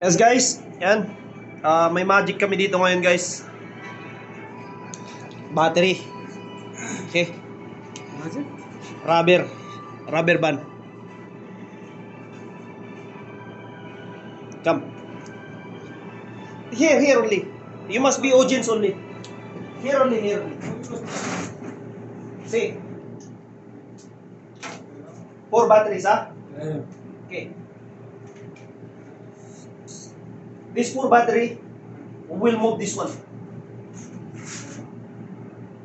Yes guys, yan. May magic kami dito ngayon guys. Battery. Okay. Rubber. Rubber band. Come. Here only. You must be audience only. Here only. See. 4 batteries, ha? Okay. This 4 battery will move this one.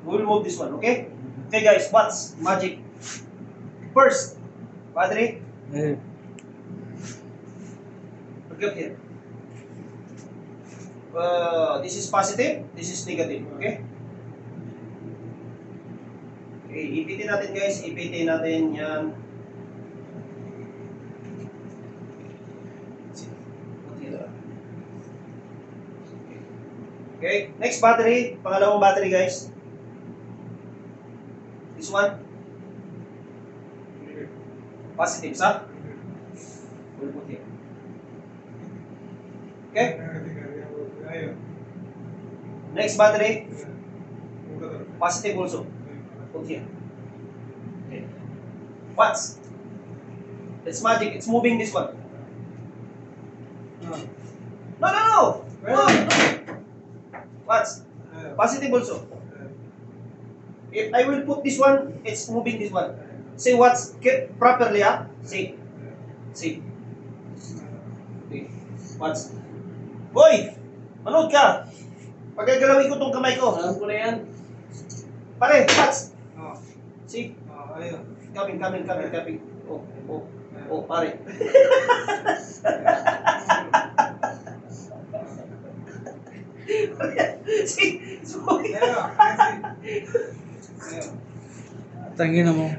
We will move this one, okay? Okay guys, what's magic? First, battery. Look up here. This is positive, this is negative, okay? Okay, ipitin natin guys, ipitin natin yan. Okay, next battery, pangalawang battery guys. This one. Positive, sa? We'll put here. Okay? Next battery. Positive also. Put here. Okay. What's? It's magic. It's moving this one. No. What's? Positive also. If I will put this one, it's moving this one. Say what's properly, ah? See. Okay. What's? Boy! Manood ka! Pagkagalawin ko tong kamay ko. Alam ko na yan. Pare, what's? See? Ayun. Coming. Oh, pare. See? Tangina mo.